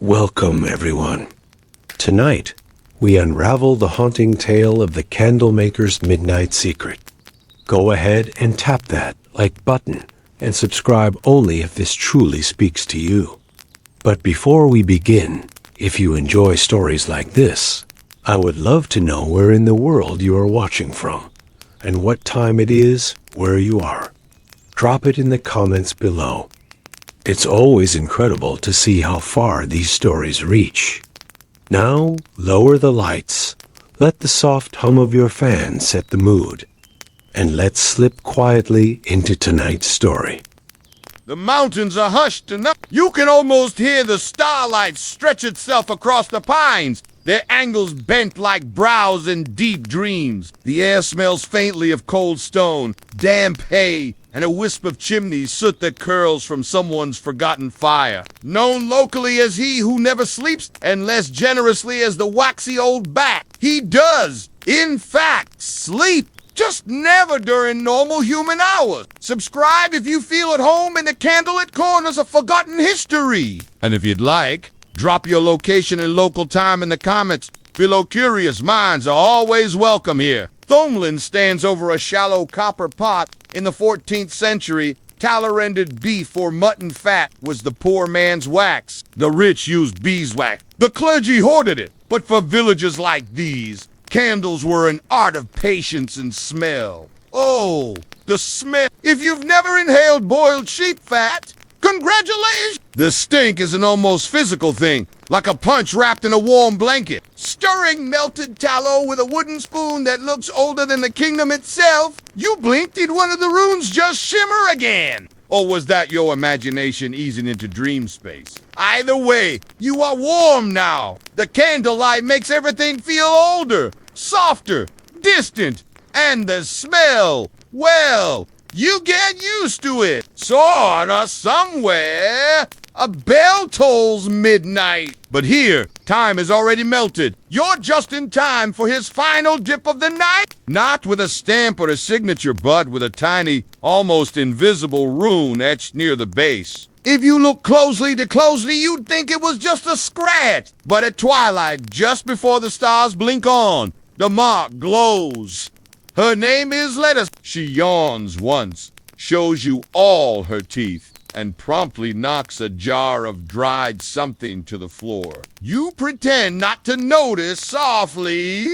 Welcome, everyone. Tonight, we unravel the haunting tale of the Candlemaker's midnight secret. Go ahead and tap that like button and subscribe only if this truly speaks to you. But before we begin, if you enjoy stories like this, I would love to know where in the world you are watching from and what time it is where you are. Drop it in the comments below. It's always incredible to see how far these stories reach. Now, lower the lights, let the soft hum of your fan set the mood, and let's slip quietly into tonight's story. The mountains are hushed enough. You can almost hear the starlight stretch itself across the pines, their angles bent like brows in deep dreams. The air smells faintly of cold stone, damp hay, and a wisp of chimney soot that curls from someone's forgotten fire. Known locally as he who never sleeps, and less generously as the waxy old bat, he does, in fact, sleep. Just never during normal human hours. Subscribe if you feel at home in the candlelit corners of forgotten history. And if you'd like, drop your location and local time in the comments below. Curious minds are always welcome here. Thomlin stands over a shallow copper pot. In the 14th century, tallow-rendered beef or mutton fat was the poor man's wax. The rich used beeswax. The clergy hoarded it. But for villagers like these, candles were an art of patience and smell. Oh, the smell. If you've never inhaled boiled sheep fat, congratulations! The stink is an almost physical thing, like a punch wrapped in a warm blanket. Stirring melted tallow with a wooden spoon that looks older than the kingdom itself, you blinked, did one of the runes just shimmer again? Or was that your imagination easing into dream space? Either way, you are warm now. The candlelight makes everything feel older, softer, distant, and the smell, well, you get used to it. Sorta, somewhere. A bell tolls midnight. But here, time has already melted. You're just in time for his final dip of the night. Not with a stamp or a signature, but with a tiny, almost invisible rune etched near the base. If you look closely, you'd think it was just a scratch. But at twilight, just before the stars blink on, the mark glows. Her name is Lettuce. She yawns once, shows you all her teeth, and promptly knocks a jar of dried something to the floor. You pretend not to notice softly,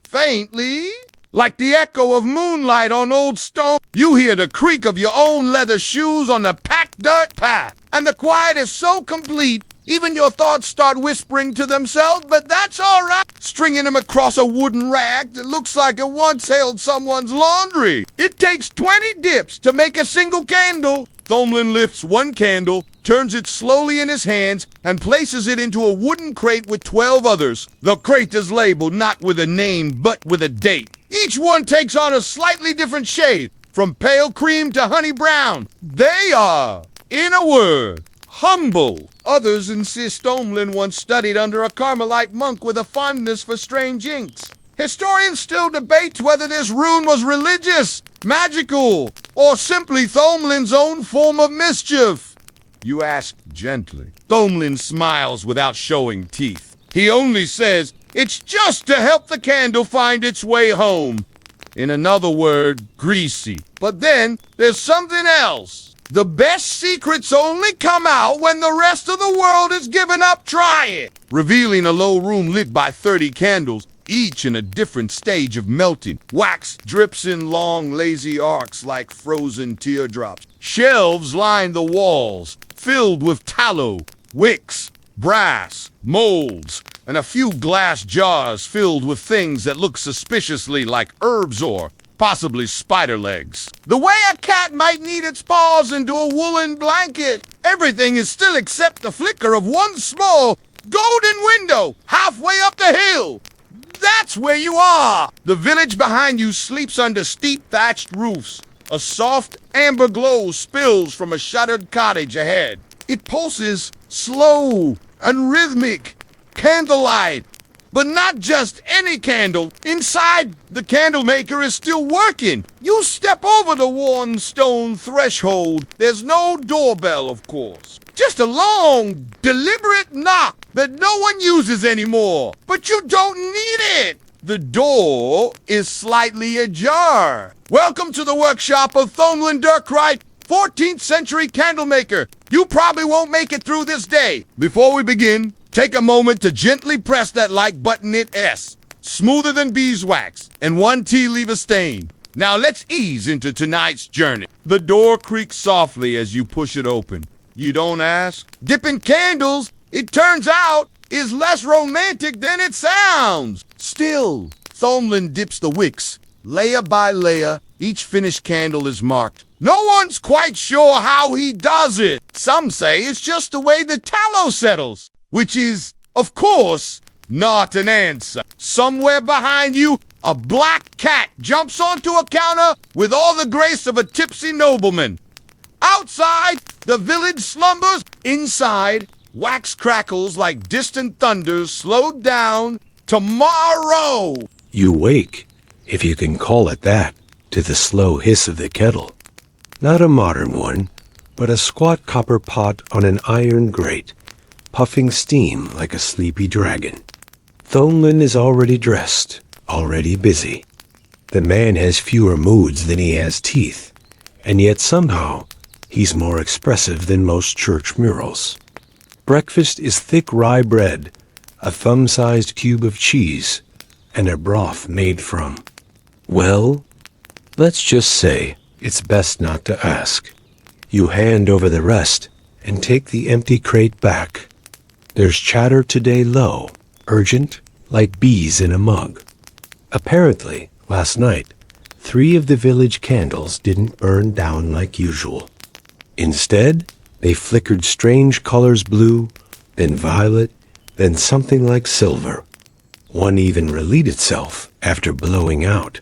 faintly, like the echo of moonlight on old stone. You hear the creak of your own leather shoes on the packed dirt path, and the quiet is so complete, even your thoughts start whispering to themselves, but that's all right. Stringing them across a wooden rack that looks like it once held someone's laundry. It takes 20 dips to make a single candle. Thomlin lifts one candle, turns it slowly in his hands, and places it into a wooden crate with 12 others. The crate is labeled not with a name, but with a date. Each one takes on a slightly different shade, from pale cream to honey brown. They are, in a word, humble. Others insist Thomlin once studied under a Carmelite monk with a fondness for strange inks. Historians still debate whether this rune was religious, magical, or simply Thomlin's own form of mischief. You ask gently. Thomlin smiles without showing teeth. He only says, it's just to help the candle find its way home. In another word, greasy. But then, there's something else. The best secrets only come out when the rest of the world has given up trying. Revealing a low room lit by 30 candles, each in a different stage of melting. Wax drips in long, lazy arcs like frozen teardrops. Shelves line the walls, filled with tallow, wicks, brass, molds, and a few glass jars filled with things that look suspiciously like herbs or possibly spider legs. The way a cat might knead its paws into a woolen blanket. Everything is still except the flicker of one small golden window halfway up the hill. That's where you are. The village behind you sleeps under steep thatched roofs. A soft amber glow spills from a shuttered cottage ahead. It pulses slow and rhythmic. Candlelight. But not just any candle. Inside, the Candlemaker is still working. You step over the worn stone threshold. There's no doorbell, of course. Just a long, deliberate knock. that no one uses anymore. But you don't need it. The door is slightly ajar. Welcome to the workshop of Thomlin Dirkright, 14th century Candlemaker. You probably won't make it through this day. Before we begin, take a moment to gently press that like button at S. Smoother than beeswax, and one tea leave a stain. Now let's ease into tonight's journey. The door creaks softly as you push it open. You don't ask? Dipping candles, it turns out, is less romantic than it sounds. Still, Thomlin dips the wicks. Layer by layer, each finished candle is marked. No one's quite sure how he does it. Some say it's just the way the tallow settles, which is, of course, not an answer. Somewhere behind you, a black cat jumps onto a counter with all the grace of a tipsy nobleman. Outside, the village slumbers. Inside, wax crackles like distant thunders slowed down. Tomorrow! You wake, if you can call it that, to the slow hiss of the kettle. Not a modern one, but a squat copper pot on an iron grate, puffing steam like a sleepy dragon. Thomlin is already dressed, already busy. The man has fewer moods than he has teeth, and yet somehow he's more expressive than most church murals. Breakfast is thick rye bread, a thumb-sized cube of cheese, and a broth made from, well, let's just say it's best not to ask. You hand over the rest and take the empty crate back. There's chatter today low, urgent, like bees in a mug. Apparently, last night, 3 of the village candles didn't burn down like usual. Instead, they flickered strange colors: blue, then violet, then something like silver. One even relit itself after blowing out.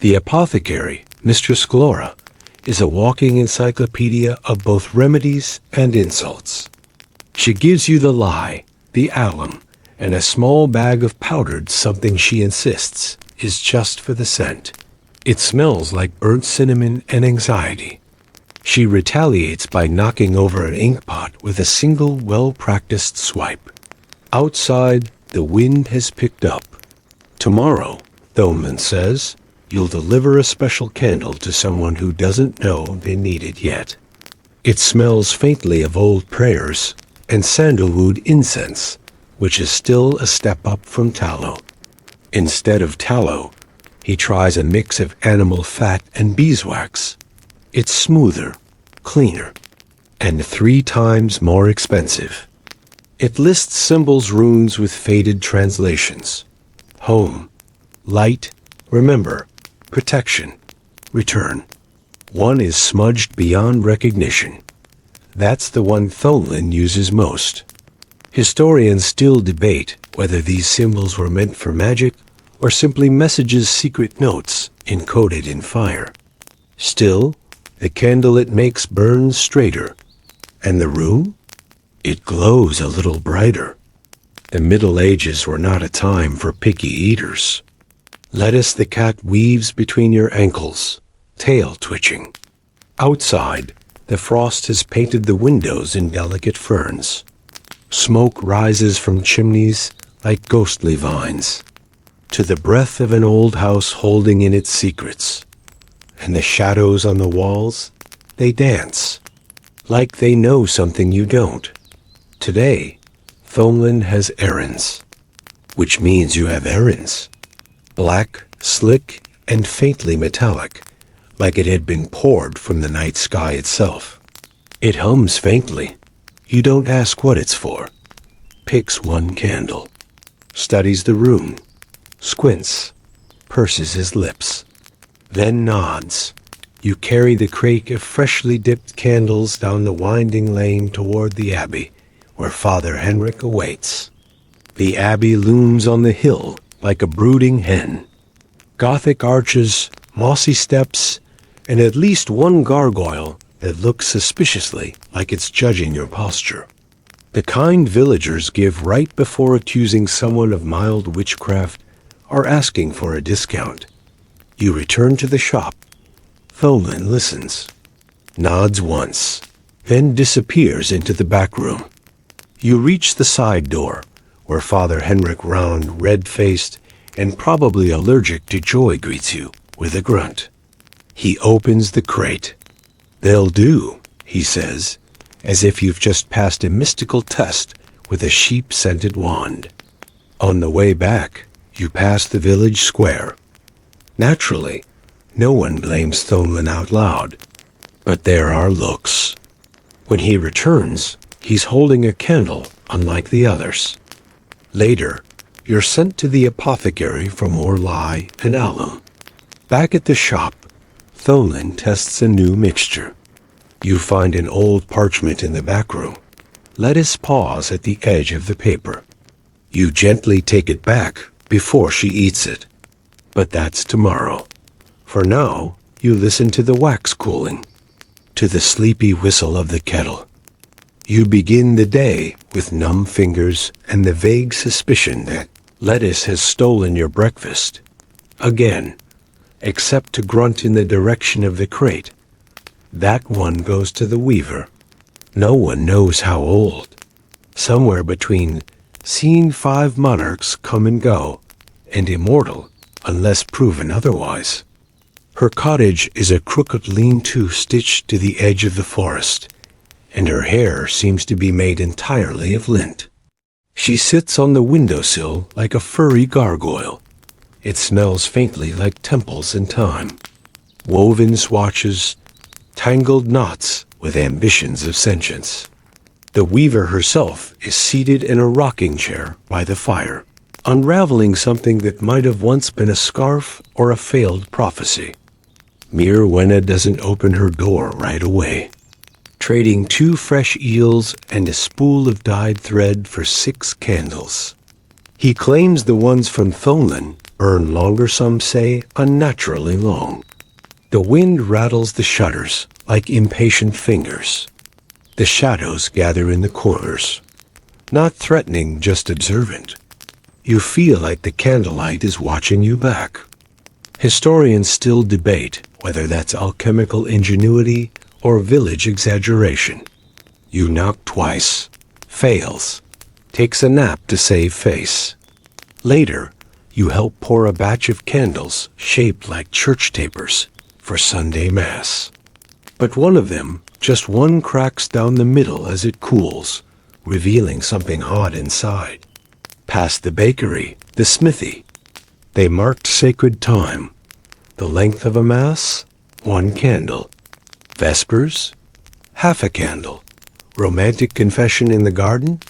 The apothecary, Mistress Glora, is a walking encyclopedia of both remedies and insults. She gives you the lye, the alum, and a small bag of powdered something she insists is just for the scent. It smells like burnt cinnamon and anxiety. She retaliates by knocking over an inkpot with a single well-practiced swipe. Outside, the wind has picked up. Tomorrow, Thomlin says, you'll deliver a special candle to someone who doesn't know they need it yet. It smells faintly of old prayers and sandalwood incense, which is still a step up from tallow. Instead of tallow, he tries a mix of animal fat and beeswax. It's smoother, cleaner, and 3 times more expensive. It lists symbols, runes with faded translations. Home, light, remember, protection, return. One is smudged beyond recognition. That's the one Thomlin uses most. Historians still debate whether these symbols were meant for magic or simply messages, secret notes encoded in fire. Still, the candle it makes burns straighter. And the rune? It glows a little brighter. The Middle Ages were not a time for picky eaters. Lettuce the cat weaves between your ankles, tail twitching. Outside, the frost has painted the windows in delicate ferns. Smoke rises from chimneys like ghostly vines, to the breath of an old house holding in its secrets. And the shadows on the walls, they dance, like they know something you don't. Today, Thomlin has errands, which means you have errands. Black, slick, and faintly metallic, like it had been poured from the night sky itself. It hums faintly. You don't ask what it's for. Picks one candle, studies the rune, squints, purses his lips, then nods. You carry the crate of freshly dipped candles down the winding lane toward the abbey, where Father Henrik awaits. The abbey looms on the hill like a brooding hen. Gothic arches, mossy steps, and at least one gargoyle that looks suspiciously like it's judging your posture. The kind villagers give right before accusing someone of mild witchcraft or asking for a discount. You return to the shop. Thomlin listens, nods once, then disappears into the back room. You reach the side door, where Father Henrik Round, red-faced and probably allergic to joy, greets you with a grunt. He opens the crate. "They'll do," he says, as if you've just passed a mystical test with a sheep-scented wand. On the way back, you pass the village square. Naturally, no one blames Thomlin out loud, but there are looks. When he returns, he's holding a candle unlike the others. Later, you're sent to the apothecary for more lye and alum. Back at the shop, Thomlin tests a new mixture. You find an old parchment in the back room. Lettuce paws at the edge of the paper. You gently take it back before she eats it. But that's tomorrow. For now, you listen to the wax cooling, to the sleepy whistle of the kettle. You begin the day with numb fingers and the vague suspicion that lettuce has stolen your breakfast. Again, except to grunt in the direction of the crate. That one goes to the weaver. No one knows how old. Somewhere between seen 5 monarchs come and go, and immortal unless proven otherwise. Her cottage is a crooked lean-to stitched to the edge of the forest, and her hair seems to be made entirely of lint. She sits on the windowsill like a furry gargoyle. It smells faintly like temples in time. Woven swatches, tangled knots with ambitions of sentience. The weaver herself is seated in a rocking chair by the fire, unraveling something that might have once been a scarf or a failed prophecy. Mirwenna doesn't open her door right away, trading 2 fresh eels and a spool of dyed thread for 6 candles. He claims the ones from Thomlin burn longer, some say unnaturally long. The wind rattles the shutters like impatient fingers. The shadows gather in the corners, not threatening, just observant. You feel like the candlelight is watching you back. Historians still debate whether that's alchemical ingenuity or village exaggeration. You knock twice, fails, takes a nap to save face. Later, you help pour a batch of candles shaped like church tapers for Sunday Mass. But one of them, just one, cracks down the middle as it cools, revealing something hot inside. Past the bakery, the smithy. They marked sacred time. The length of a Mass, 1 candle. Vespers, half a candle. Romantic confession in the garden,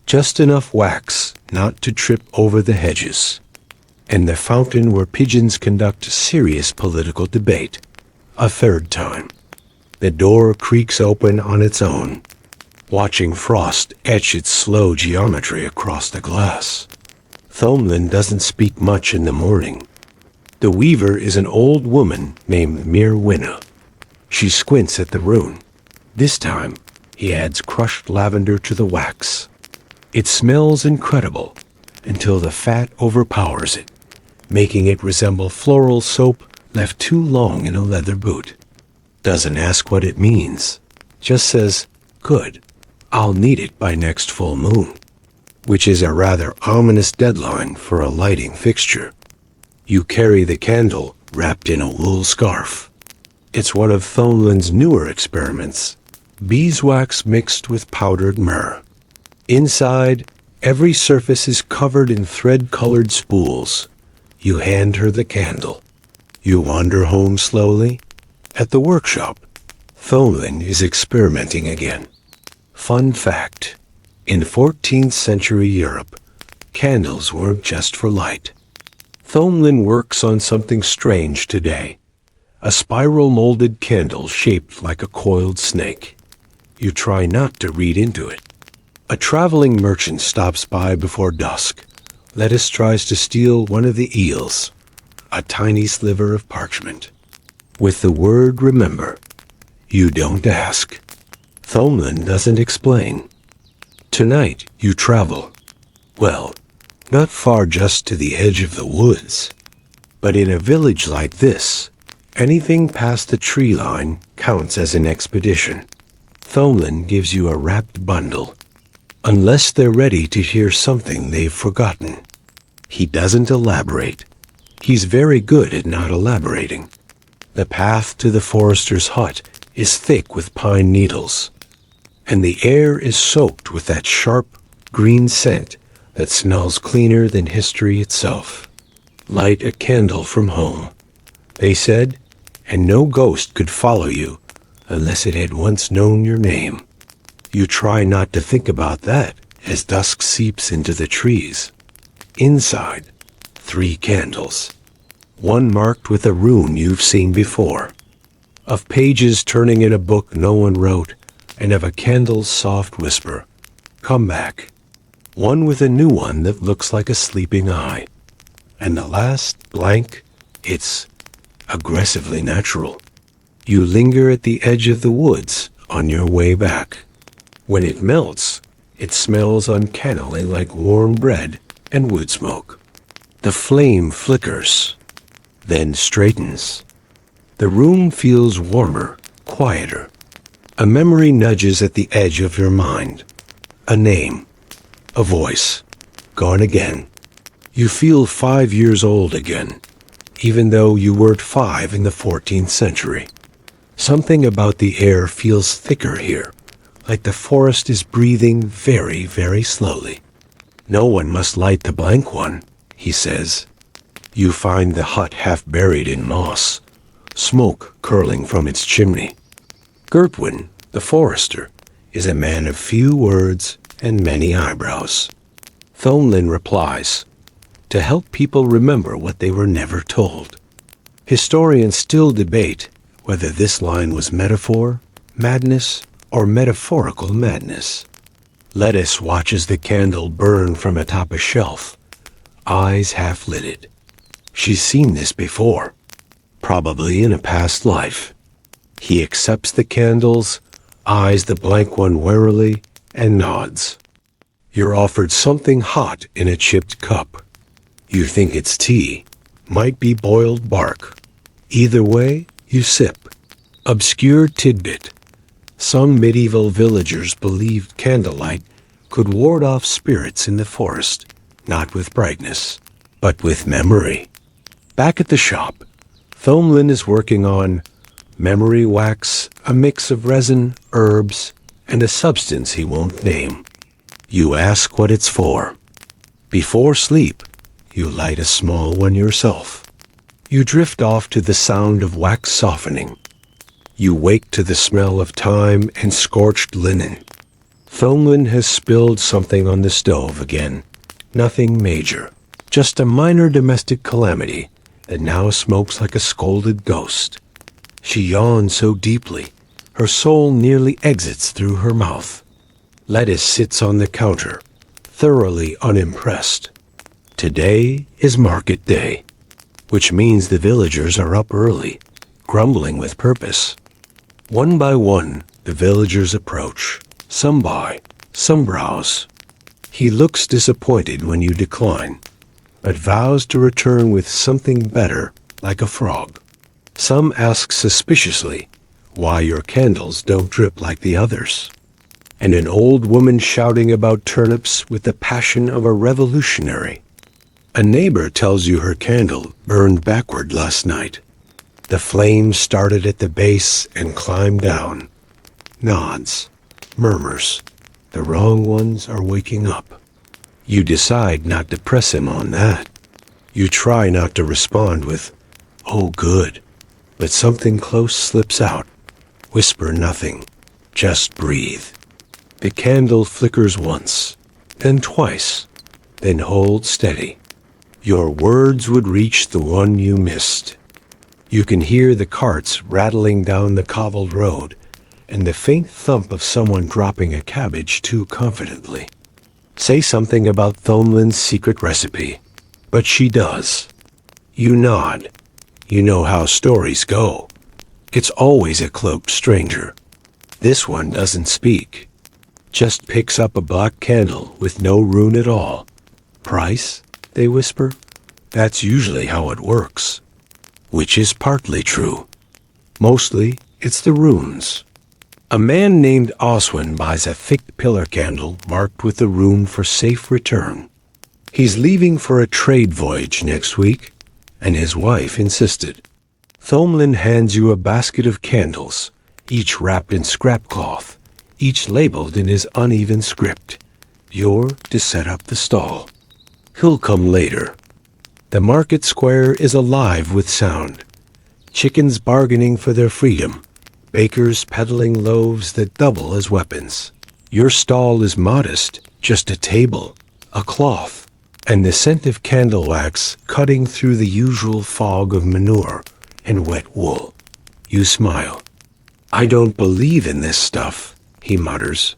just enough wax not to trip over the hedges. And the fountain where pigeons conduct serious political debate, a 3rd time. The door creaks open on its own, watching frost etch its slow geometry across the glass. Thomlin doesn't speak much in the morning. The weaver is an old woman named Mirwenna. She squints at the rune. This time, he adds crushed lavender to the wax. It smells incredible until the fat overpowers it, making it resemble floral soap left too long in a leather boot. Doesn't ask what it means, just says, "Good, I'll need it by next full moon," which is a rather ominous deadline for a lighting fixture. You carry the candle wrapped in a wool scarf. It's one of Thomlin's newer experiments, beeswax mixed with powdered myrrh. Inside, every surface is covered in thread-colored spools. You hand her the candle. You wander home slowly. At the workshop, Thomlin is experimenting again. Fun fact, in 14th century Europe, candles weren't just for light. Thomlin works on something strange today, a spiral-molded candle shaped like a coiled snake. You try not to read into it. A traveling merchant stops by before dusk. Lettuce tries to steal one of the eels, a tiny sliver of parchment. With the word "remember," you don't ask. Thomlin doesn't explain. Tonight you travel. Well, not far, just to the edge of the woods. But in a village like this, anything past the tree line counts as an expedition. Thomlin gives you a wrapped bundle. unless they're ready to hear something they've forgotten. He doesn't elaborate. He's very good at not elaborating. The path to the forester's hut is thick with pine needles, and the air is soaked with that sharp, green scent that smells cleaner than history itself. Light a candle from home, they said, and no ghost could follow you unless it had once known your name. You try not to think about that as dusk seeps into the trees. Inside, 3 candles. One marked with a rune you've seen before. Of pages turning in a book no one wrote, and of a candle's soft whisper. Come back. One with a new one that looks like a sleeping eye. And the last, blank, it's aggressively natural. You linger at the edge of the woods on your way back. When it melts, it smells uncannily like warm bread and wood smoke. The flame flickers, then straightens. The room feels warmer, quieter. A memory nudges at the edge of your mind. A name, a voice, gone again. You feel 5 years old again, even though you weren't 5 in the 14th century. Something about the air feels thicker here, like the forest is breathing very, very slowly. No one must light the blank one, he says. You find the hut half buried in moss, smoke curling from its chimney. Gertwin, the forester, is a man of few words and many eyebrows. Thomlin replies, to help people remember what they were never told. Historians still debate whether this line was metaphor, madness, or metaphorical madness. Lettuce watches the candle burn from atop a shelf, eyes half-lidded. She's seen this before, probably in a past life. He accepts the candles, eyes the blank one warily, and nods. You're offered something hot in a chipped cup. You think it's tea, might be boiled bark. Either way, you sip. Obscure tidbit. Some medieval villagers believed candlelight could ward off spirits in the forest, not with brightness, but with memory. Back at the shop, Thomlin is working on memory wax, a mix of resin, herbs, and a substance he won't name. You ask what it's for. Before sleep, you light a small one yourself. You drift off to the sound of wax softening. You wake to the smell of thyme and scorched linen. Thomlin has spilled something on the stove again. Nothing major, just a minor domestic calamity that now smokes like a scolded ghost. She yawns so deeply, her soul nearly exits through her mouth. Lettuce sits on the counter, thoroughly unimpressed. Today is market day, which means the villagers are up early, grumbling with purpose. One by one, the villagers approach. Some buy, some browse. He looks disappointed when you decline, but vows to return with something better, like a frog. Some ask suspiciously why your candles don't drip like the others. And an old woman shouting about turnips with the passion of a revolutionary. A neighbor tells you her candle burned backward last night. The flame started at the base and climbed down. Nods, murmurs. The wrong ones are waking up. You decide not to press him on that. You try not to respond with, oh good, but something close slips out. Whisper nothing, just breathe. The candle flickers once, then twice, then hold steady. Your words would reach the one you missed. You can hear the carts rattling down the cobbled road and the faint thump of someone dropping a cabbage too confidently. Say something about Thomlin's secret recipe, but she does. You nod. You know how stories go. It's always a cloaked stranger. This one doesn't speak. Just picks up a black candle with no rune at all. Price? They whisper. That's usually how it works. Which is partly true. Mostly, it's the runes. A man named Oswin buys a thick pillar candle marked with the rune for safe return. He's leaving for a trade voyage next week, and his wife insisted. Thomlin hands you a basket of candles, each wrapped in scrap cloth, each labeled in his uneven script. You're to set up the stall. He'll come later. The market square is alive with sound. Chickens bargaining for their freedom. Bakers peddling loaves that double as weapons. Your stall is modest, just a table, a cloth, and the scent of candle wax cutting through the usual fog of manure and wet wool. You smile. I don't believe in this stuff, he mutters,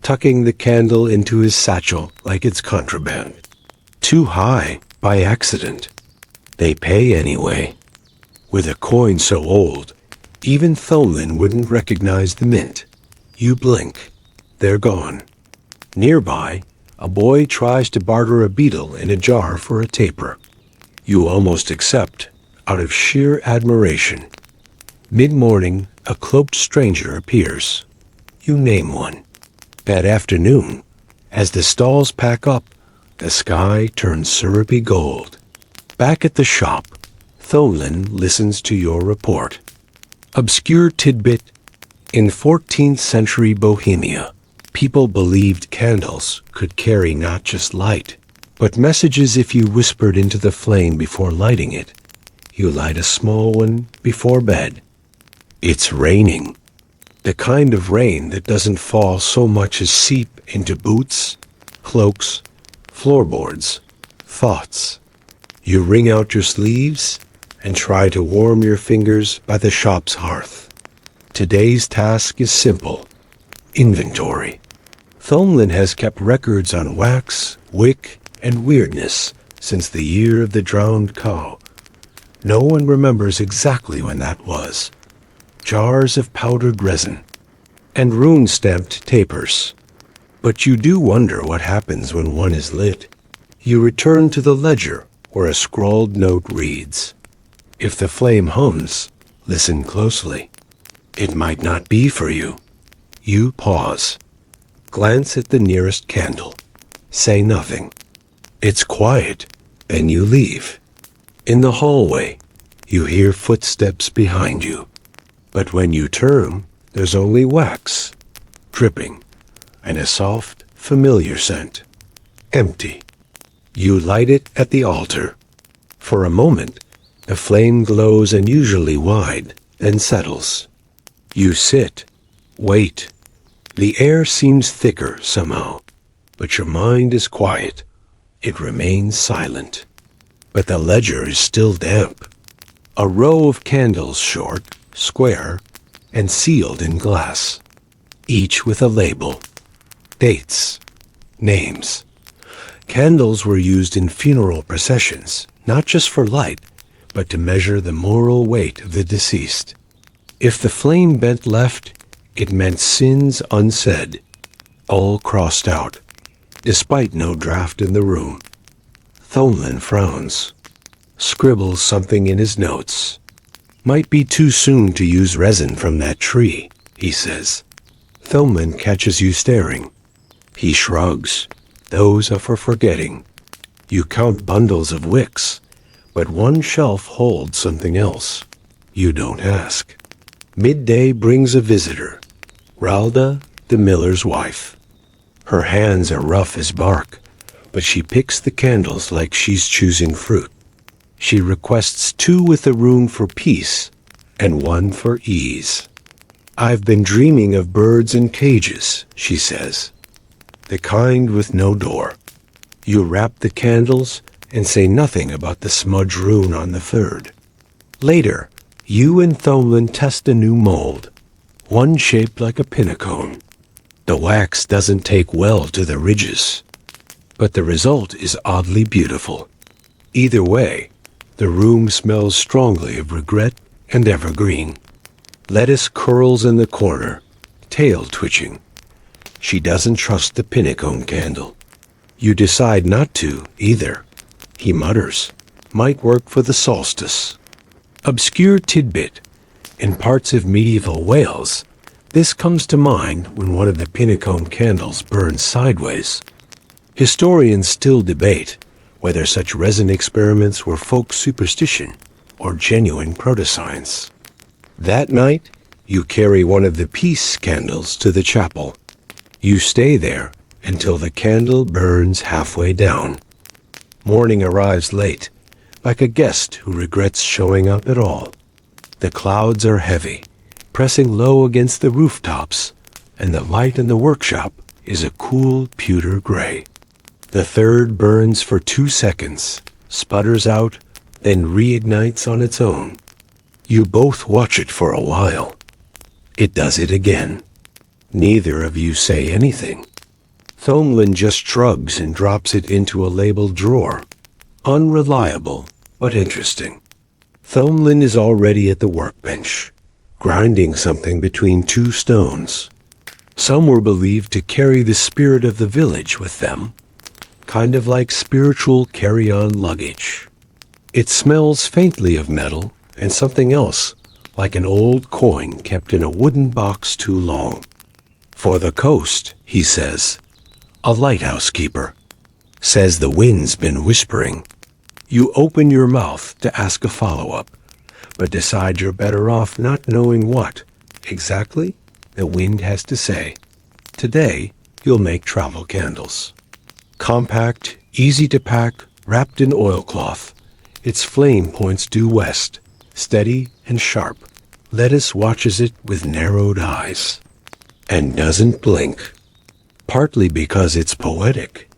tucking the candle into his satchel like it's contraband. Too high, by accident. They pay anyway. With a coin so old, even Thomlin wouldn't recognize the mint. You blink. They're gone. Nearby, a boy tries to barter a beetle in a jar for a taper. You almost accept, out of sheer admiration. Mid-morning, a cloaked stranger appears. You name one. That afternoon, as the stalls pack up, the sky turns syrupy gold. Back at the shop, Thomlin listens to your report. Obscure tidbit. In 14th century Bohemia, people believed candles could carry not just light, but messages if you whispered into the flame before lighting it. You light a small one before bed. It's raining. The kind of rain that doesn't fall so much as seep into boots, cloaks, floorboards, thoughts. You wring out your sleeves and try to warm your fingers by the shop's hearth. Today's task is simple. Inventory. Thomlin has kept records on wax, wick, and weirdness since the year of the drowned cow. No one remembers exactly when that was. Jars of powdered resin, and rune-stamped tapers. But you do wonder what happens when one is lit. You return to the ledger where a scrawled note reads, "If the flame hums, listen closely. It might not be for you." You pause. Glance at the nearest candle. Say nothing. It's quiet, and you leave. In the hallway, you hear footsteps behind you. But when you turn, there's only wax, dripping, and a soft, familiar scent. Empty. You light it at the altar. For a moment, the flame glows unusually wide, then settles. You sit, wait. The air seems thicker somehow, but your mind is quiet. It remains silent. But the ledger is still damp. A row of candles short, square, and sealed in glass, each with a label. Dates. Names. Candles were used in funeral processions, not just for light, but to measure the moral weight of the deceased. If the flame bent left, it meant sins unsaid, all crossed out, despite no draft in the room. Thomlin frowns, scribbles something in his notes. Might be too soon to use resin from that tree, he says. Thomlin catches you staring. He shrugs. Those are for forgetting. You count bundles of wicks, but one shelf holds something else. You don't ask. Midday brings a visitor, Ralda, the miller's wife. Her hands are rough as bark, but she picks the candles like she's choosing fruit. She requests 2 with a rune for peace and 1 for ease. I've been dreaming of birds in cages, she says. The kind with no door. You wrap the candles and say nothing about the smudge rune on the 3rd. Later, you and Thomlin test a new mold, one shaped like a pinnacone. The wax doesn't take well to the ridges, but the result is oddly beautiful. Either way, the room smells strongly of regret and evergreen. Lettuce curls in the corner, tail twitching. She doesn't trust the pinnacone candle. You decide not to, either. He mutters, might work for the solstice. Obscure tidbit. In parts of medieval Wales, This comes to mind when one of the pinnacone candles burns sideways. Historians still debate whether such resin experiments were folk superstition or genuine proto-science. That night, you carry one of the peace candles to the chapel. You stay there until the candle burns halfway down. Morning arrives late, like a guest who regrets showing up at all. The clouds are heavy, pressing low against the rooftops, and the light in the workshop is a cool pewter gray. The third burns for 2 seconds, sputters out, then reignites on its own. You both watch it for a while. It does it again. Neither of you say anything. Thomlin just shrugs and drops it into a labeled drawer. Unreliable, but interesting. Thomlin is already at the workbench, grinding something between 2 stones. Some were believed to carry the spirit of the village with them, kind of like spiritual carry-on luggage. It smells faintly of metal and something else, like an old coin kept in a wooden box too long. For the coast, he says. A lighthouse keeper. Says the wind's been whispering. You open your mouth to ask a follow-up, but decide you're better off not knowing what, exactly, the wind has to say. Today, you'll make travel candles. Compact, easy to pack, wrapped in oilcloth. Its flame points due west, steady and sharp. Lettuce watches it with narrowed eyes. And doesn't blink. Partly because it's poetic.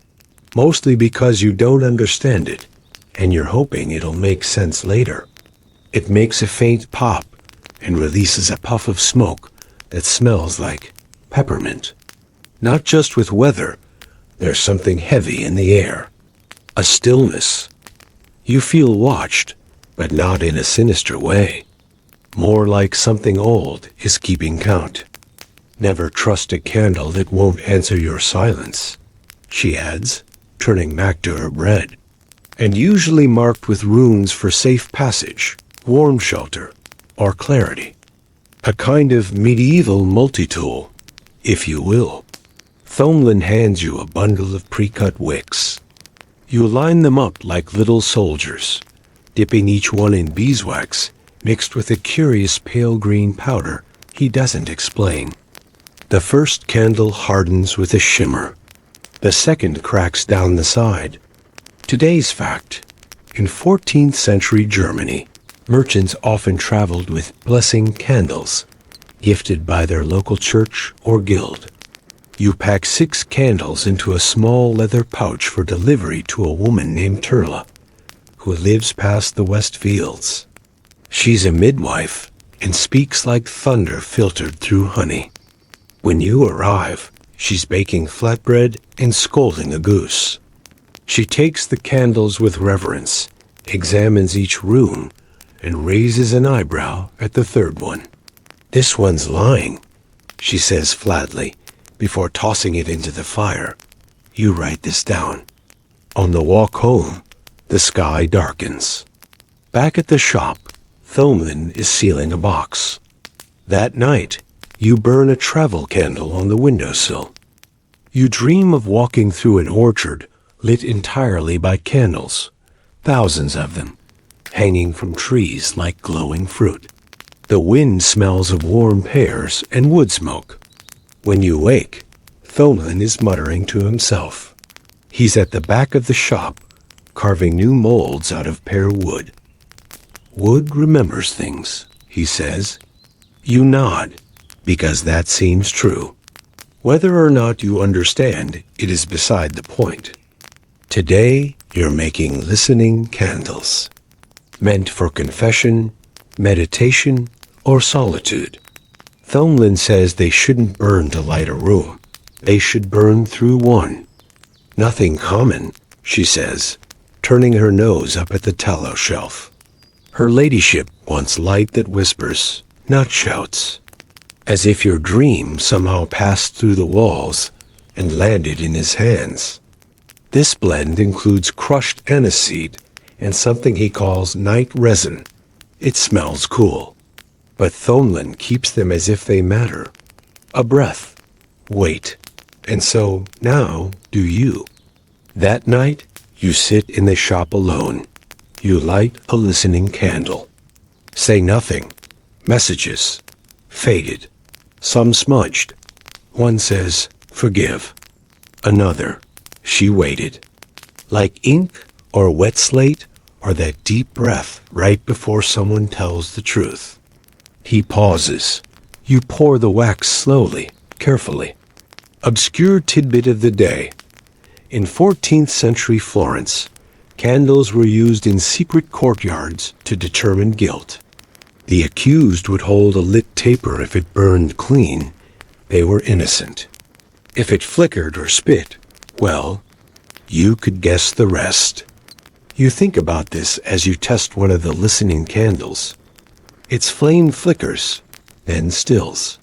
Mostly because you don't understand it, and you're hoping it'll make sense later. It makes a faint pop and releases a puff of smoke that smells like peppermint. Not just with weather, there's something heavy in the air. A stillness. You feel watched, but not in a sinister way. More like something old is keeping count. Never trust a candle that won't answer your silence, she adds, turning back to her bread. And usually marked with runes for safe passage, warm shelter, or clarity. A kind of medieval multi-tool, if you will. Thomlin hands you a bundle of pre-cut wicks. You line them up like little soldiers, dipping each one in beeswax mixed with a curious pale green powder he doesn't explain. The first candle hardens with a shimmer. The second cracks down the side. Today's fact. In 14th century Germany, merchants often traveled with blessing candles, gifted by their local church or guild. You pack 6 candles into a small leather pouch for delivery to a woman named Turla, who lives past the West Fields. She's a midwife and speaks like thunder filtered through honey. When you arrive, she's baking flatbread and scolding a goose. She takes the candles with reverence, examines each rune, and raises an eyebrow at the third one. This one's lying, she says flatly, before tossing it into the fire. You write this down. On the walk home, the sky darkens. Back at the shop, Thomlin is sealing a box. That night, you burn a travel candle on the windowsill. You dream of walking through an orchard lit entirely by candles, thousands of them, hanging from trees like glowing fruit. The wind smells of warm pears and wood smoke. When you wake, Thomlin is muttering to himself. He's at the back of the shop, carving new molds out of pear wood. Wood remembers things, he says. You nod, because that seems true. Whether or not you understand, it is beside the point. Today, you're making listening candles, meant for confession, meditation, or solitude. Thomlin says they shouldn't burn to light a room. They should burn through one. Nothing common, she says, turning her nose up at the tallow shelf. Her ladyship wants light that whispers, not shouts, as if your dream somehow passed through the walls and landed in his hands. This blend includes crushed aniseed and something he calls night resin. It smells cool, but Thomlin keeps them as if they matter, A breath. Wait. And so now do you. That night, you sit in the shop alone. You light a listening candle. Say nothing. Messages. Faded. Some smudged. One says, forgive. Another, she waited. Like ink or wet slate or that deep breath right before someone tells the truth. He pauses. You pour the wax slowly, carefully. Obscure tidbit of the day. In 14th century Florence, candles were used in secret courtyards to determine guilt. The accused would hold a lit taper. If it burned clean, they were innocent. If it flickered or spit, well, you could guess the rest. You think about this as you test one of the listening candles. Its flame flickers, then stills.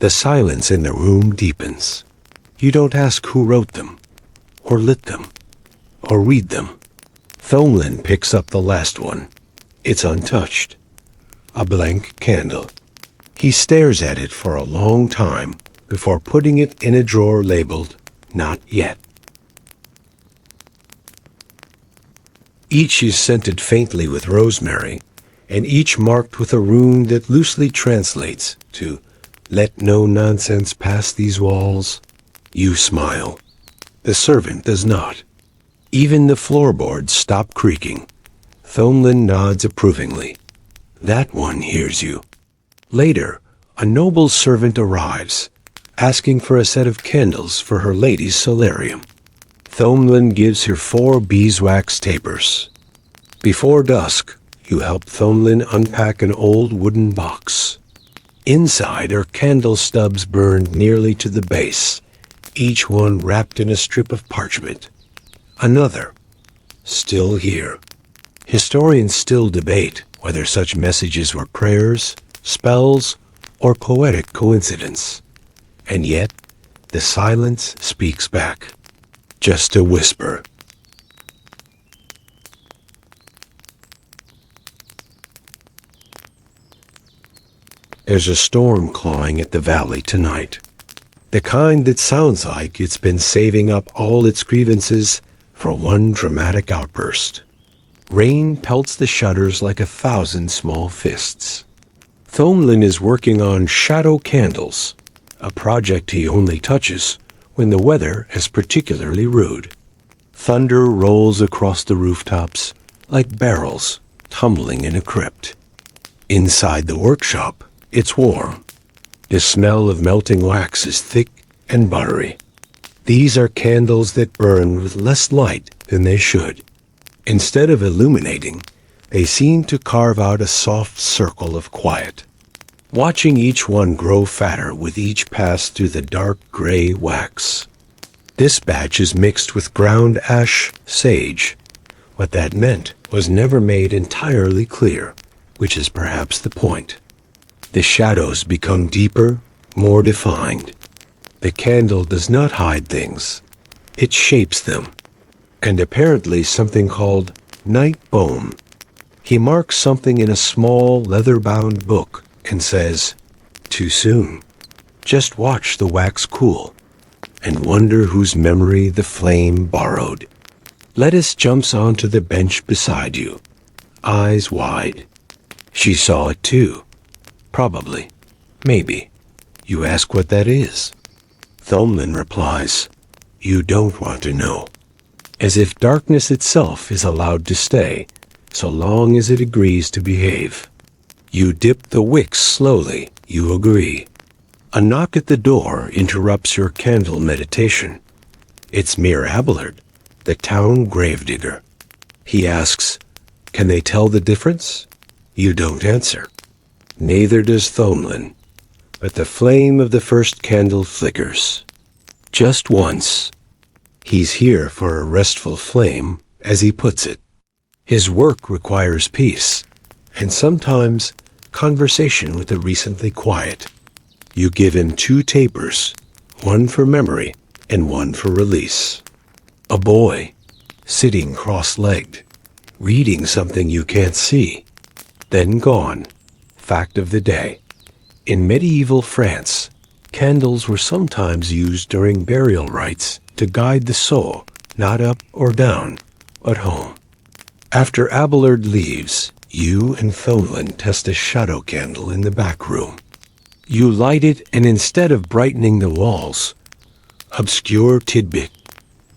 The silence in the room deepens. You don't ask who wrote them, or lit them, or read them. Thomlin picks up the last one. It's untouched. A blank candle. He stares at it for a long time before putting it in a drawer labeled, Not Yet. Each is scented faintly with rosemary, and each marked with a rune that loosely translates to, Let no nonsense pass these walls. You smile. The servant does not. Even the floorboards stop creaking. Thomlin nods approvingly. That one hears you. Later, a noble servant arrives, asking for a set of candles for her lady's solarium. Thomlin gives her 4 beeswax tapers. Before dusk, you help Thomlin unpack an old wooden box. Inside are candle stubs burned nearly to the base, each one wrapped in a strip of parchment. Another, still here. Historians still debate whether such messages were prayers, spells, or poetic coincidence. And yet, the silence speaks back. Just a whisper. There's a storm clawing at the valley tonight. The kind that sounds like it's been saving up all its grievances for one dramatic outburst. Rain pelts the shutters like 1,000 small fists. Thomlin is working on shadow candles, a project he only touches when the weather is particularly rude. Thunder rolls across the rooftops like barrels tumbling in a crypt. Inside the workshop, it's warm. The smell of melting wax is thick and buttery. These are candles that burn with less light than they should. Instead of illuminating, they seem to carve out a soft circle of quiet. Watching each one grow fatter with each pass through the dark gray wax. This batch is mixed with ground ash sage. What that meant was never made entirely clear, which is perhaps the point. The shadows become deeper, more defined. The candle does not hide things. It shapes them. And apparently something called night bone. He marks something in a small leather-bound book and says, too soon. Just watch the wax cool and wonder whose memory the flame borrowed. Lettuce jumps onto the bench beside you, eyes wide. She saw it too. Probably. Maybe. You ask what that is. Thomlin replies, you don't want to know. As if darkness itself is allowed to stay, so long as it agrees to behave. You dip the wicks slowly, you agree. A knock at the door interrupts your candle meditation. It's Mere Abelard, the town gravedigger. He asks, can they tell the difference? You don't answer. Neither does Thomlin, but the flame of the first candle flickers. Just once. He's here for a restful flame, as he puts it. His work requires peace, and sometimes conversation with the recently quiet. You give him 2 tapers, one for memory and one for release. A boy, sitting cross-legged, reading something you can't see, then gone. Fact of the day. In medieval France, Candles were sometimes used during burial rites to guide the soul, not up or down, but home. After Abelard leaves, you and Thomlin test a shadow candle in the back room. You light it, and instead of brightening the walls, obscure tidbit.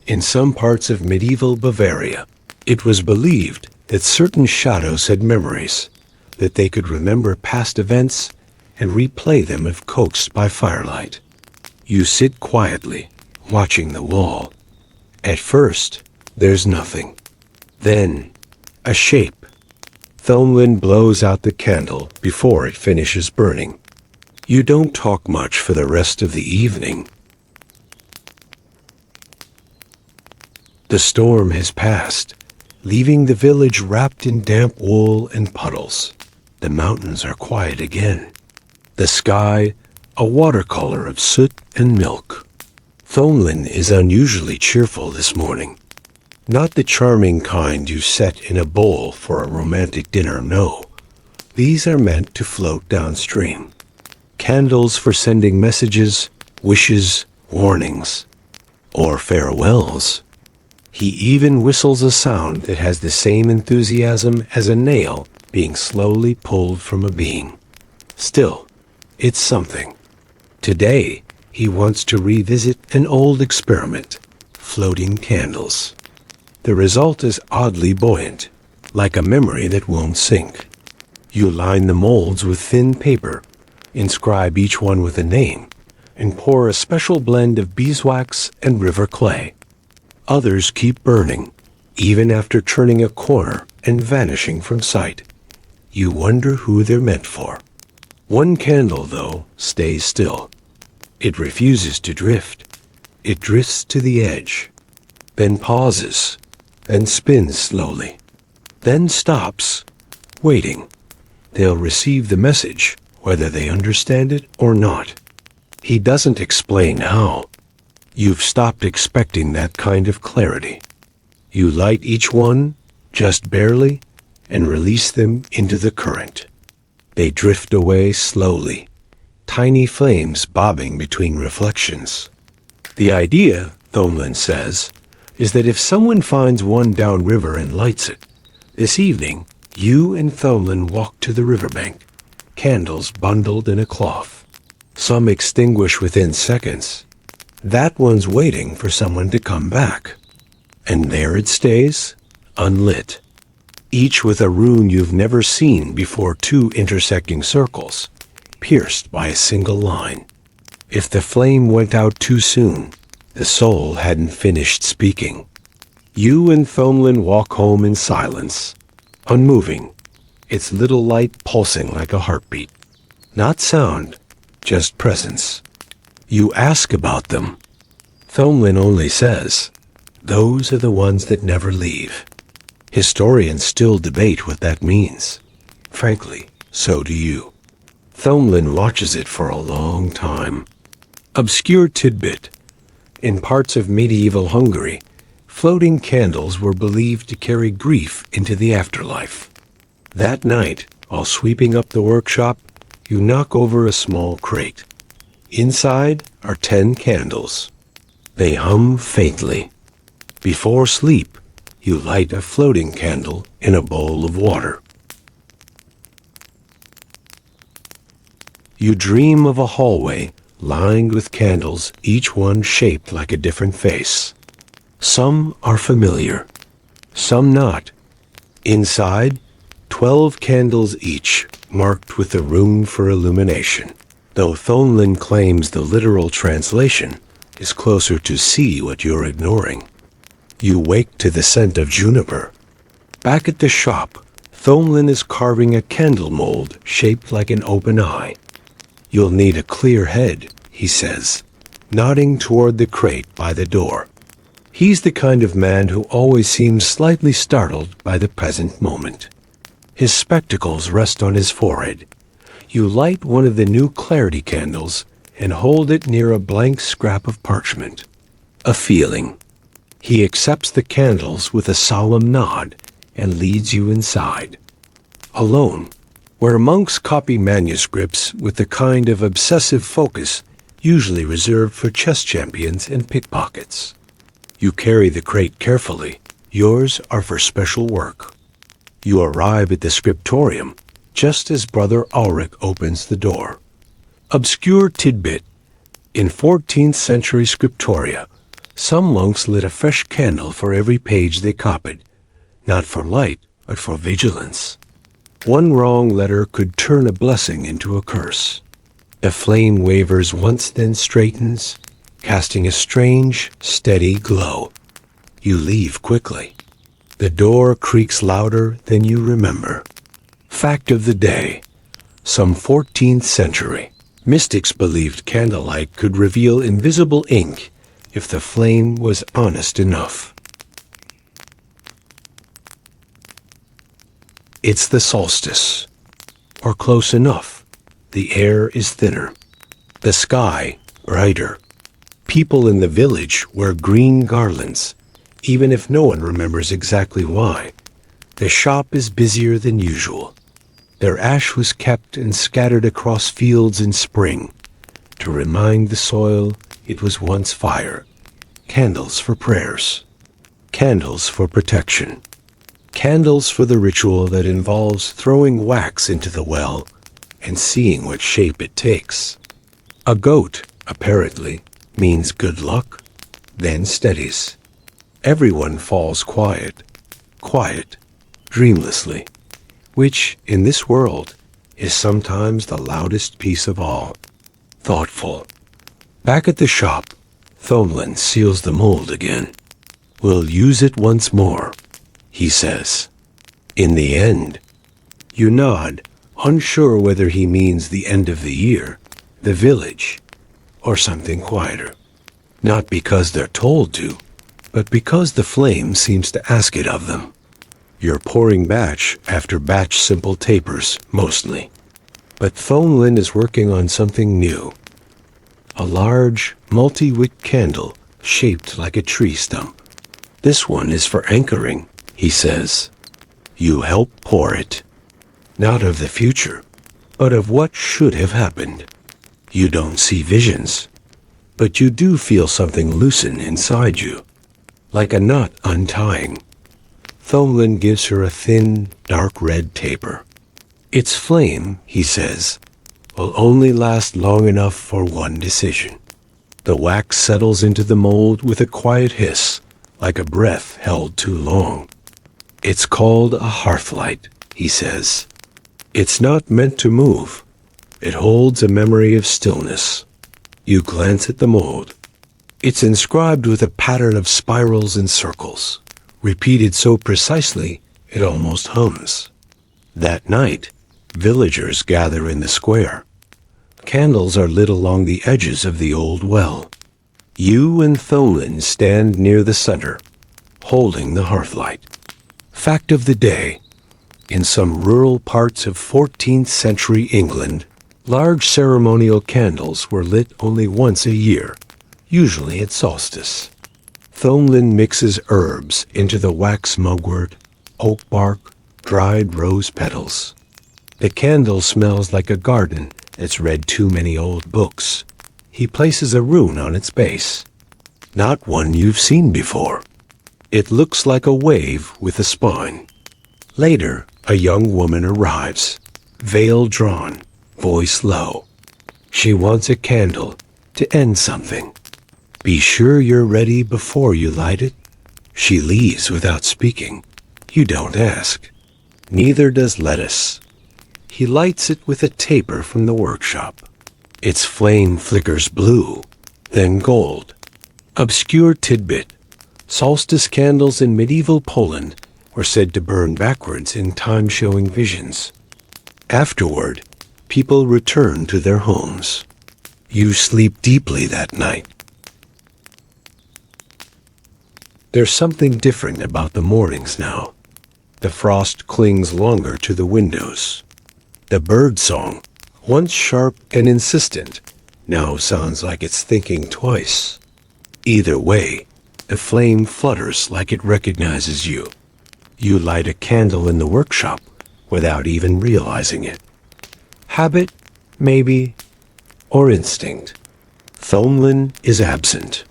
In some parts of medieval Bavaria, it was believed that certain shadows had memories, that they could remember past events and replay them if coaxed by firelight. You sit quietly, watching the wall. At first, there's nothing. Then, a shape. Thomlin blows out the candle before it finishes burning. You don't talk much for the rest of the evening. The storm has passed, leaving the village wrapped in damp wool and puddles. The mountains are quiet again. The sky, a watercolor of soot and milk. Thomlin is unusually cheerful this morning. Not the charming kind you set in a bowl for a romantic dinner, no. These are meant to float downstream. Candles for sending messages, wishes, warnings, or farewells. He even whistles a sound that has the same enthusiasm as a nail being slowly pulled from a beam. Still, it's something. Today, he wants to revisit an old experiment, floating candles. The result is oddly buoyant, like a memory that won't sink. You line the molds with thin paper, inscribe each one with a name, and pour a special blend of beeswax and river clay. Others keep burning, even after turning a corner and vanishing from sight. You wonder who they're meant for. One candle, though, stays still. It refuses to drift. It drifts to the edge, then pauses, then spins slowly, then stops, waiting. They'll receive the message, whether they understand it or not. He doesn't explain how. You've stopped expecting that kind of clarity. You light each one, just barely, and release them into the current. They drift away slowly, tiny flames bobbing between reflections. The idea, Thomlin says, is that if someone finds one downriver and lights it, this evening, you and Thomlin walk to the riverbank, candles bundled in a cloth. Some extinguish within seconds. That one's waiting for someone to come back. And there it stays, unlit. Each with a rune you've never seen before, two intersecting circles, pierced by a single line. If the flame went out too soon, the soul hadn't finished speaking. You and Thomlin walk home in silence, unmoving, its little light pulsing like a heartbeat. Not sound, just presence. You ask about them. Thomlin only says, "Those are the ones that never leave." Historians still debate what that means. Frankly, so do you. Thomlin watches it for a long time. Obscure tidbit. In parts of medieval Hungary, floating candles were believed to carry grief into the afterlife. That night, while sweeping up the workshop, you knock over a small crate. Inside are 10 candles. They hum faintly. Before sleep, you light a floating candle in a bowl of water. You dream of a hallway lined with candles, each one shaped like a different face. Some are familiar, some not. Inside, 12 candles each, marked with a rune for illumination. Though Thomlin claims the literal translation is closer to see what you're ignoring. You wake to the scent of juniper. Back at the shop, Thomlin is carving a candle mold shaped like an open eye. "You'll need a clear head," he says, nodding toward the crate by the door. He's the kind of man who always seems slightly startled by the present moment. His spectacles rest on his forehead. You light one of the new clarity candles and hold it near a blank scrap of parchment. A feeling. He accepts the candles with a solemn nod and leads you inside. Alone, where monks copy manuscripts with the kind of obsessive focus usually reserved for chess champions and pickpockets. You carry the crate carefully. Yours are for special work. You arrive at the scriptorium just as Brother Ulrich opens the door. Obscure tidbit. In 14th century scriptoria, some monks lit a fresh candle for every page they copied, not for light, but for vigilance. One wrong letter could turn a blessing into a curse. The flame wavers once, then straightens, casting a strange, steady glow. You leave quickly. The door creaks louder than you remember. Fact of the day. Some 14th century, mystics believed candlelight could reveal invisible ink if the flame was honest enough. It's the solstice, or close enough. The air is thinner, the sky brighter. People in the village wear green garlands, even if no one remembers exactly why. The shop is busier than usual. Their ash was kept and scattered across fields in spring to remind the soil it was once fire. Candles for prayers. Candles for protection. Candles for the ritual that involves throwing wax into the well and seeing what shape it takes. A goat, apparently, means good luck, then steadies. Everyone falls quiet, dreamlessly, which, in this world, is sometimes the loudest piece of all. Thoughtful. Back at the shop, Thomlin seals the mold again. We'll use it once more, he says. In the end. You nod, unsure whether he means the end of the year, the village, or something quieter. Not because they're told to, but because the flame seems to ask it of them. You're pouring batch after batch simple tapers, mostly. But Thomlin is working on something new. A large, multi-wick candle shaped like a tree stump. This one is for anchoring, he says. You help pour it. Not of the future, but of what should have happened. You don't see visions, but you do feel something loosen inside you, like a knot untying. Thomlin gives her a thin, dark red taper. Its flame, he says, will only last long enough for one decision. The wax settles into the mold with a quiet hiss, like a breath held too long. It's called a hearthlight, he says. It's not meant to move. It holds a memory of stillness. You glance at the mold. It's inscribed with a pattern of spirals and circles, repeated so precisely it almost hums. That night, villagers gather in the square. Candles are lit along the edges of the old well. You and Thomlin stand near the center, holding the hearthlight. Fact of the day. In some rural parts of 14th century England, large ceremonial candles were lit only once a year, usually at solstice. Thomlin mixes herbs into the wax mugwort, oak bark, dried rose petals. The candle smells like a garden that's read too many old books. He places a rune on its base. Not one you've seen before. It looks like a wave with a spine. Later, a young woman arrives, veil drawn, voice low. She wants a candle to end something. Be sure you're ready before you light it. She leaves without speaking. You don't ask. Neither does Lettuce. He lights it with a taper from the workshop. Its flame flickers blue, then gold. Obscure tidbit. Solstice candles in medieval Poland were said to burn backwards in time-showing visions. Afterward, people return to their homes. You sleep deeply that night. There's something different about the mornings now. The frost clings longer to the windows. The bird song, once sharp and insistent, now sounds like it's thinking twice. Either way, the flame flutters like it recognizes you. You light a candle in the workshop without even realizing it. Habit, maybe, or instinct. Thomlin is absent.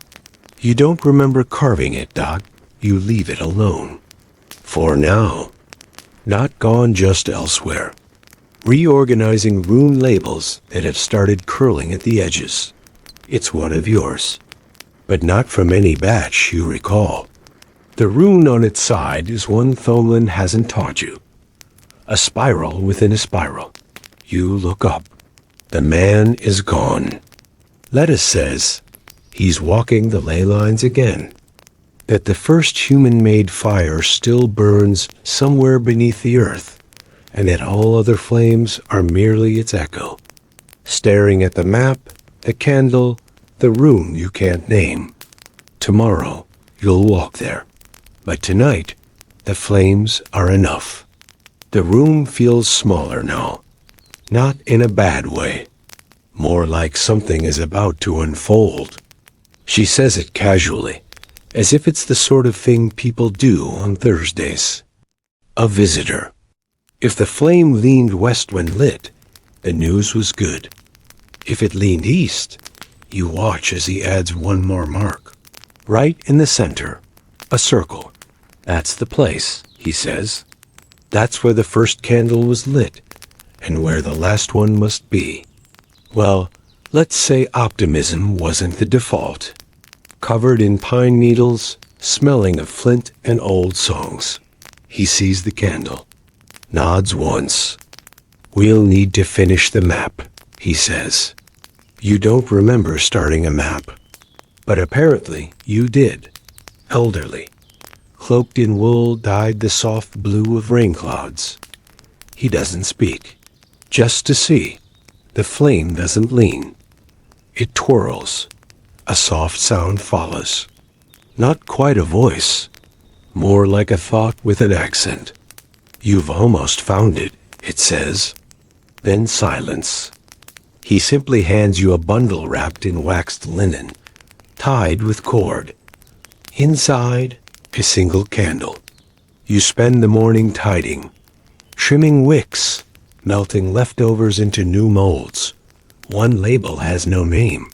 You don't remember carving it, Doc. You leave it alone. For now. Not gone just elsewhere. Reorganizing rune labels that have started curling at the edges. It's one of yours. But not from any batch you recall. The rune on its side is one Thomlin hasn't taught you. A spiral within a spiral. You look up. The man is gone. Lettuce says he's walking the ley lines again. That the first human-made fire still burns somewhere beneath the earth, and that all other flames are merely its echo. Staring at the map, the candle, the rune you can't name. Tomorrow, you'll walk there. But tonight, the flames are enough. The room feels smaller now. Not in a bad way. More like something is about to unfold. She says it casually, as if it's the sort of thing people do on Thursdays. A visitor. If the flame leaned west when lit, the news was good. If it leaned east, you watch as he adds one more mark. Right in the center, a circle. That's the place, he says. That's where the first candle was lit, and where the last one must be. Well, let's say optimism wasn't the default. Covered in pine needles, smelling of flint and old songs. He sees the candle. Nods once. We'll need to finish the map, he says. You don't remember starting a map. But apparently you did. Elderly. Cloaked in wool dyed the soft blue of rain clouds. He doesn't speak. Just to see. The flame doesn't lean. It twirls. A soft sound follows. Not quite a voice. More like a thought with an accent. You've almost found it, it says. Then silence. He simply hands you a bundle wrapped in waxed linen, tied with cord. Inside, a single candle. You spend the morning tidying, trimming wicks, melting leftovers into new molds. One label has no name.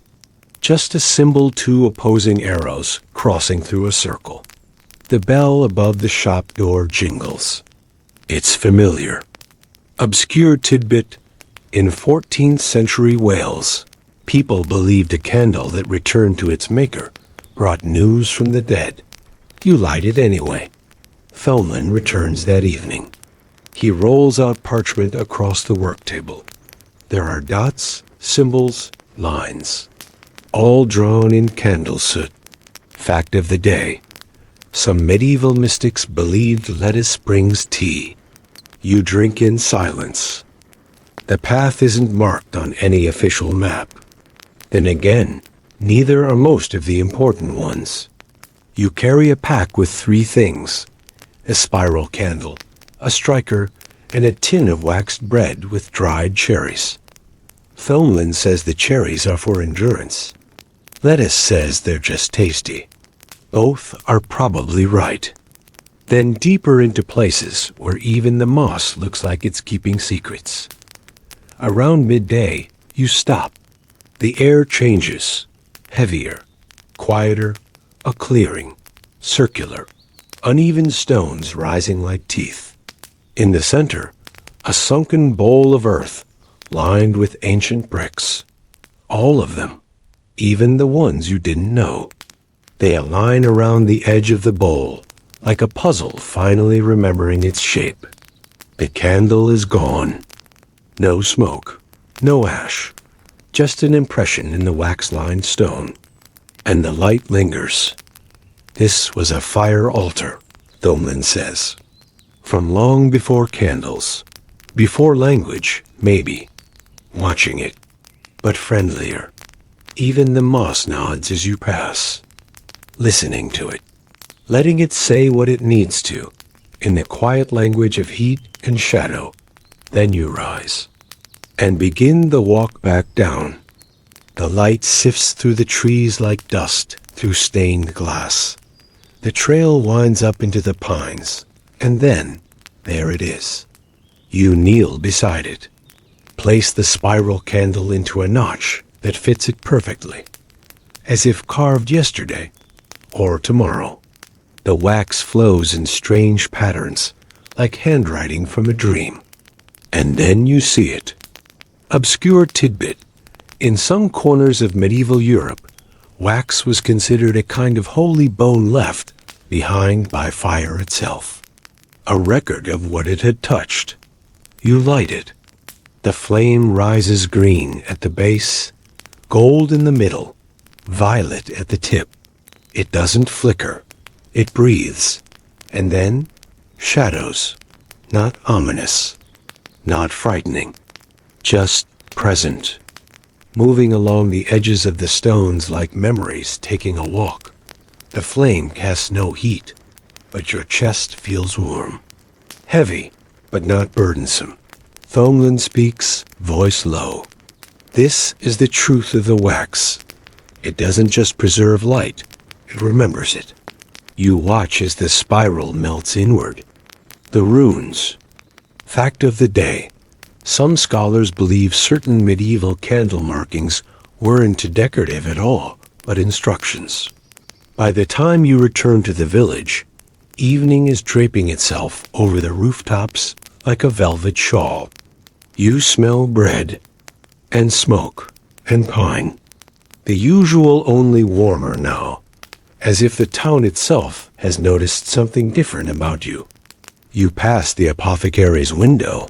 Just a symbol, two opposing arrows crossing through a circle. The bell above the shop door jingles. It's familiar. Obscure tidbit. In 14th century Wales, people believed a candle that returned to its maker brought news from the dead. You light it anyway. Thomlin returns that evening. He rolls out parchment across the work table. There are dots, symbols, lines, all drawn in candle soot. Fact of the day. Some medieval mystics believed lettuce brings tea. You drink in silence. The path isn't marked on any official map. Then again, neither are most of the important ones. You carry a pack with 3 things: a spiral candle, a striker, and a tin of waxed bread with dried cherries. Thomlin says the cherries are for endurance. Lettuce says they're just tasty. Both are probably right. Then deeper into places where even the moss looks like it's keeping secrets. Around midday, you stop. The air changes, heavier, quieter, a clearing, circular, uneven stones rising like teeth. In the center, a sunken bowl of earth lined with ancient bricks. All of them, even the ones you didn't know. They align around the edge of the bowl, like a puzzle finally remembering its shape. The candle is gone. No smoke, no ash, just an impression in the wax-lined stone. And the light lingers. This was a fire altar, Thomlin says. From long before candles, before language, maybe, watching it, but friendlier. Even the moss nods as you pass, listening to it, letting it say what it needs to, in the quiet language of heat and shadow. Then you rise, and begin the walk back down. The light sifts through the trees like dust through stained glass. The trail winds up into the pines, and then, there it is. You kneel beside it. Place the spiral candle into a notch that fits it perfectly. as if carved yesterday or tomorrow. The wax flows in strange patterns, like handwriting from a dream. And then you see it. Obscure tidbit. In some corners of medieval Europe, wax was considered a kind of holy bone left behind by fire itself. A record of what it had touched. You light it. The flame rises green at the base, gold in the middle, violet at the tip. It doesn't flicker. It breathes. And then, shadows. Not ominous. Not frightening. Just present. Moving along the edges of the stones like memories taking a walk. The flame casts no heat, but your chest feels warm. Heavy, but not burdensome. Thomlin speaks, voice low. This is the truth of the wax. It doesn't just preserve light, it remembers it. You watch as the spiral melts inward. The runes. Fact of the day. Some scholars believe certain medieval candle markings weren't decorative at all, but instructions. By the time you return to the village, evening is draping itself over the rooftops like a velvet shawl. You smell bread and smoke and pine. The usual only warmer now, as if the town itself has noticed something different about you. You pass the apothecary's window.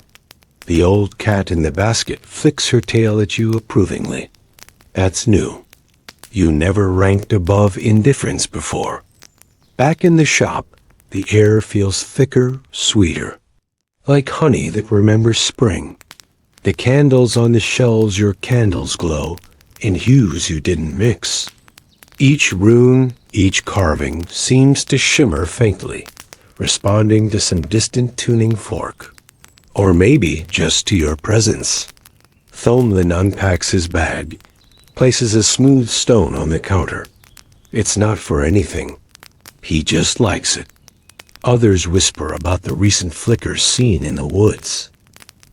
The old cat in the basket flicks her tail at you approvingly. That's new. You never ranked above indifference before. Back in the shop, the air feels thicker, sweeter. Like honey that remembers spring. The candles on the shelves your candles glow in hues you didn't mix. Each rune, each carving seems to shimmer faintly, responding to some distant tuning fork. Or maybe just to your presence. Thomlin unpacks his bag, places a smooth stone on the counter. It's not for anything. He just likes it. Others whisper about the recent flickers seen in the woods.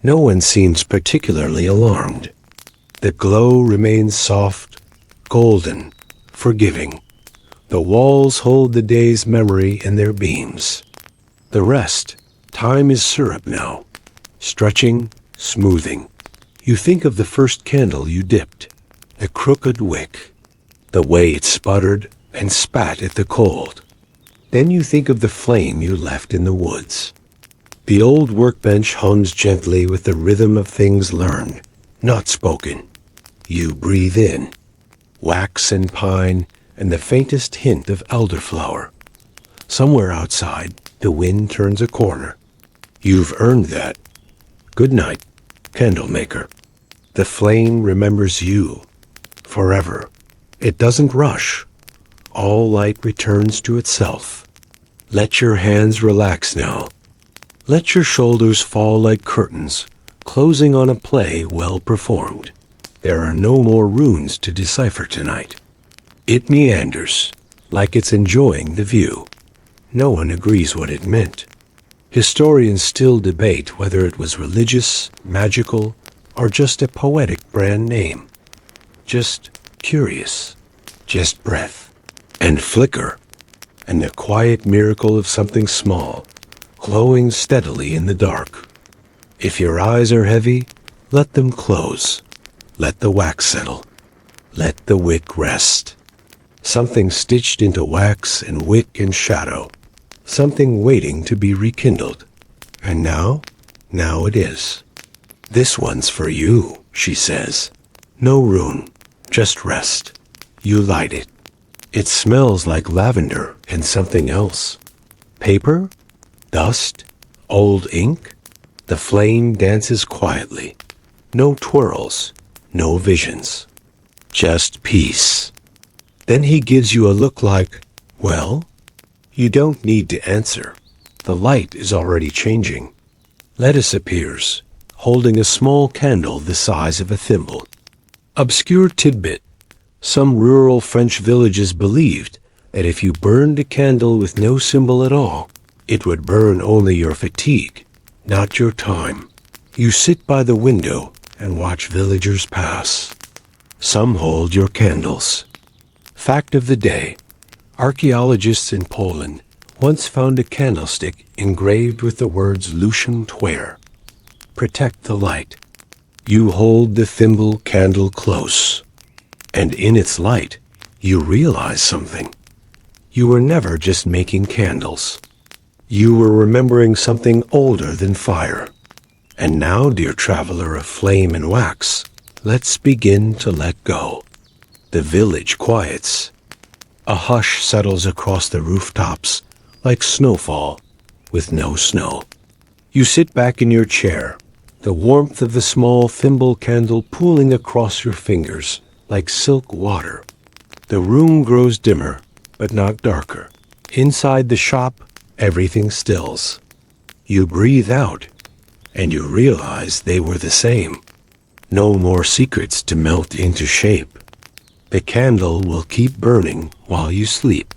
No one seems particularly alarmed. The glow remains soft, golden, forgiving. The walls hold the day's memory in their beams. The rest, time is syrup now. Stretching, smoothing. You think of the first candle you dipped, the crooked wick, the way it sputtered and spat at the cold. Then you think of the flame you left in the woods. The old workbench hums gently with the rhythm of things learned, not spoken. You breathe in, wax and pine and the faintest hint of elderflower. Somewhere outside, the wind turns a corner. You've earned that. Good night, Candlemaker. The flame remembers you, forever. It doesn't rush. All light returns to itself. Let your hands relax now. Let your shoulders fall like curtains, closing on a play well performed. There are no more runes to decipher tonight. It meanders, like it's enjoying the view. No one agrees what it meant. Historians still debate whether it was religious, magical, or just a poetic brand name. Just curious. Just breath. And flicker. And the quiet miracle of something small, glowing steadily in the dark. If your eyes are heavy, let them close. Let the wax settle. Let the wick rest. Something stitched into wax and wick and shadow. Something waiting to be rekindled. And now it is. This one's for you, she says. No rune, just rest. You light it. It smells like lavender and something else. Paper? Dust? Old ink? The flame dances quietly. No twirls, no visions. Just peace. Then he gives you a look like, well? You don't need to answer. The light is already changing. Lettuce appears, holding a small candle the size of a thimble. Obscure tidbit. Some rural French villages believed that if you burned a candle with no symbol at all, it would burn only your fatigue, not your time. You sit by the window and watch villagers pass. Some hold your candles. Fact of the day. Archaeologists in Poland once found a candlestick engraved with the words Lucian Twer. Protect the light. You hold the thimble candle close, and in its light, you realize something. You were never just making candles. You were remembering something older than fire. And now, dear traveler of flame and wax, let's begin to let go. The village quiets. A hush settles across the rooftops, like snowfall, with no snow. You sit back in your chair, the warmth of the small thimble candle pooling across your fingers like silk water. The room grows dimmer, but not darker. Inside the shop, everything stills. You breathe out, and you realize they were the same. No more secrets to melt into shape. The candle will keep burning while you sleep.